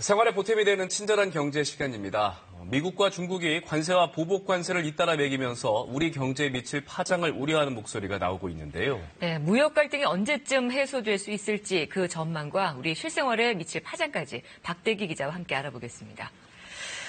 생활에 보탬이 되는 친절한 경제 시간입니다. 미국과 중국이 관세와 보복 관세를 잇따라 매기면서 우리 경제에 미칠 파장을 우려하는 목소리가 나오고 있는데요. 네, 무역 갈등이 언제쯤 해소될 수 있을지 그 전망과 우리 실생활에 미칠 파장까지 박대기 기자와 함께 알아보겠습니다.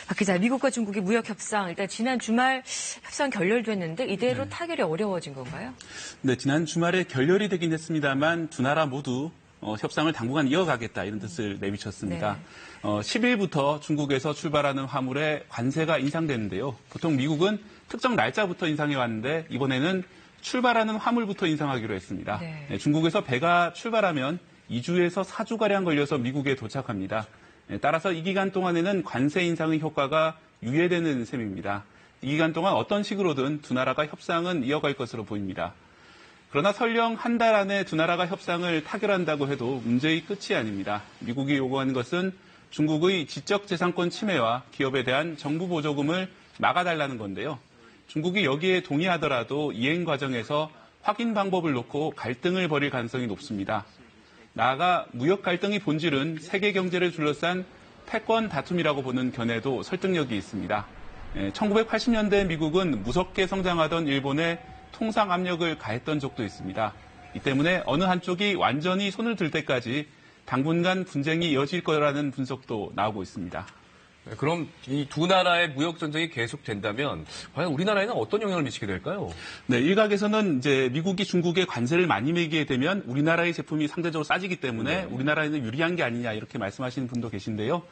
박 기자, 미국과 중국의 무역 협상, 일단 지난 주말 협상 결렬됐는데 이대로 타결이 어려워진 건가요? 네, 지난 주말에 결렬이 되긴 했습니다만 두 나라 모두 협상을 당분간 이어가겠다 이런 뜻을 내비쳤습니다. 네. 10일부터 중국에서 출발하는 화물에 관세가 인상되는데요. 보통 미국은 특정 날짜부터 인상해 왔는데 이번에는 출발하는 화물부터 인상하기로 했습니다. 네. 중국에서 배가 출발하면 2주에서 4주가량 걸려서 미국에 도착합니다. 따라서 이 기간 동안에는 관세 인상의 효과가 유예되는 셈입니다. 이 기간 동안 어떤 식으로든 두 나라가 협상은 이어갈 것으로 보입니다. 그러나 설령 한 달 안에 두 나라가 협상을 타결한다고 해도 문제의 끝이 아닙니다. 미국이 요구하는 것은 중국의 지적재산권 침해와 기업에 대한 정부 보조금을 막아달라는 건데요. 중국이 여기에 동의하더라도 이행 과정에서 확인 방법을 놓고 갈등을 벌일 가능성이 높습니다. 나아가 무역 갈등의 본질은 세계 경제를 둘러싼 패권 다툼이라고 보는 견해도 설득력이 있습니다. 1980년대 미국은 무섭게 성장하던 일본에 통상 압력을 가했던 적도 있습니다. 이 때문에 어느 한쪽이 완전히 손을 들 때까지 당분간 분쟁이 이어질 거라는 분석도 나오고 있습니다. 그럼 이 두 나라의 무역 전쟁이 계속된다면 과연 우리나라에는 어떤 영향을 미치게 될까요? 네, 일각에서는 이제 미국이 중국에 관세를 많이 매기게 되면 우리나라의 제품이 상대적으로 싸지기 때문에 우리나라에는 유리한 게 아니냐 이렇게 말씀하시는 분도 계신데요.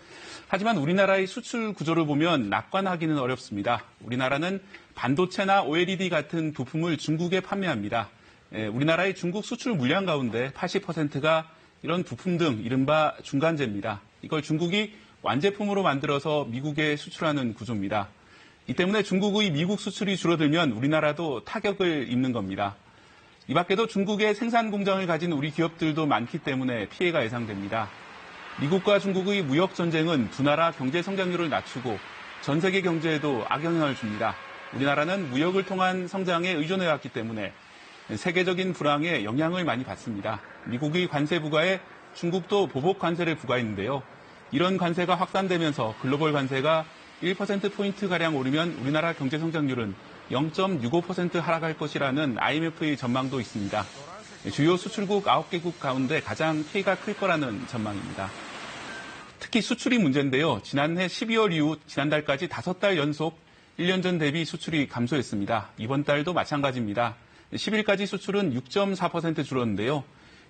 하지만 우리나라의 수출 구조를 보면 낙관하기는 어렵습니다. 우리나라는 반도체나 OLED 같은 부품을 중국에 판매합니다. 우리나라의 중국 수출 물량 가운데 80%가 이런 부품 등 이른바 중간재입니다. 이걸 중국이 완제품으로 만들어서 미국에 수출하는 구조입니다. 이 때문에 중국의 미국 수출이 줄어들면 우리나라도 타격을 입는 겁니다. 이 밖에도 중국의 생산 공장을 가진 우리 기업들도 많기 때문에 피해가 예상됩니다. 미국과 중국의 무역 전쟁은 두 나라 경제 성장률을 낮추고 전 세계 경제에도 악영향을 줍니다. 우리나라는 무역을 통한 성장에 의존해왔기 때문에 세계적인 불황에 영향을 많이 받습니다. 미국의 관세 부과에 중국도 보복 관세를 부과했는데요. 이런 관세가 확산되면서 글로벌 관세가 1%포인트가량 오르면 우리나라 경제 성장률은 0.65% 하락할 것이라는 IMF의 전망도 있습니다. 주요 수출국 9개국 가운데 가장 피해가 클 거라는 전망입니다. 특히 수출이 문제인데요. 지난해 12월 이후 지난달까지 5달 연속 1년 전 대비 수출이 감소했습니다. 이번 달도 마찬가지입니다. 10일까지 수출은 6.4% 줄었는데요.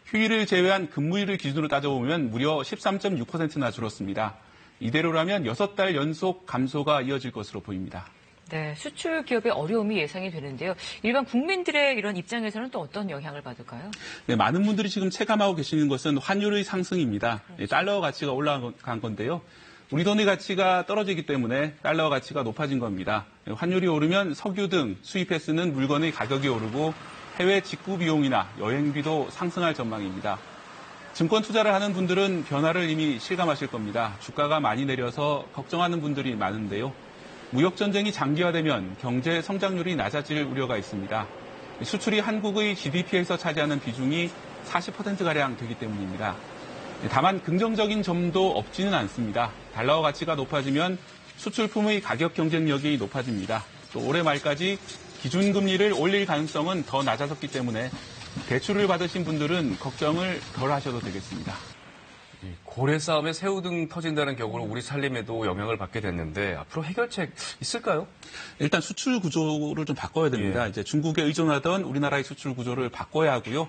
휴일을 제외한 근무일을 기준으로 따져보면 무려 13.6%나 줄었습니다. 이대로라면 6달 연속 감소가 이어질 것으로 보입니다. 네, 수출 기업의 어려움이 예상이 되는데요. 일반 국민들의 이런 입장에서는 또 어떤 영향을 받을까요? 네, 많은 분들이 지금 체감하고 계시는 것은 환율의 상승입니다. 달러 가치가 올라간 건데요. 우리 돈의 가치가 떨어지기 때문에 달러 가치가 높아진 겁니다. 환율이 오르면 석유 등 수입해 쓰는 물건의 가격이 오르고 해외 직구 비용이나 여행비도 상승할 전망입니다. 증권 투자를 하는 분들은 변화를 이미 실감하실 겁니다. 주가가 많이 내려서 걱정하는 분들이 많은데요. 무역 전쟁이 장기화되면 경제 성장률이 낮아질 우려가 있습니다. 수출이 한국의 GDP에서 차지하는 비중이 40%가량 되기 때문입니다. 다만 긍정적인 점도 없지는 않습니다. 달러 가치가 높아지면 수출품의 가격 경쟁력이 높아집니다. 또 올해 말까지 기준금리를 올릴 가능성은 더 낮아졌기 때문에 대출을 받으신 분들은 걱정을 덜 하셔도 되겠습니다. 고래 싸움에 새우 등 터진다는 격으로 우리 살림에도 영향을 받게 됐는데 앞으로 해결책 있을까요? 일단 수출 구조를 좀 바꿔야 됩니다. 이제 중국에 의존하던 우리나라의 수출 구조를 바꿔야 하고요.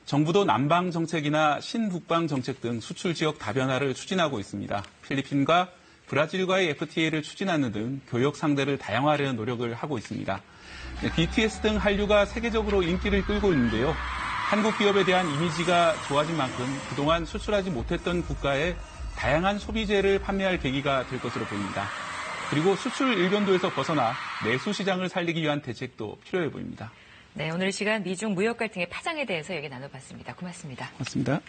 정부도 남방 정책이나 신북방 정책 등 수출 지역 다변화를 추진하고 있습니다. 필리핀과 브라질과의 FTA를 추진하는 등 교역 상대를 다양화하려는 노력을 하고 있습니다. BTS 등 한류가 세계적으로 인기를 끌고 있는데요. 한국 기업에 대한 이미지가 좋아진 만큼 그동안 수출하지 못했던 국가에 다양한 소비재를 판매할 계기가 될 것으로 보입니다. 그리고 수출 일변도에서 벗어나 내수 시장을 살리기 위한 대책도 필요해 보입니다. 네, 오늘 이 시간 미중 무역 갈등의 파장에 대해서 얘기 나눠봤습니다. 고맙습니다. 고맙습니다.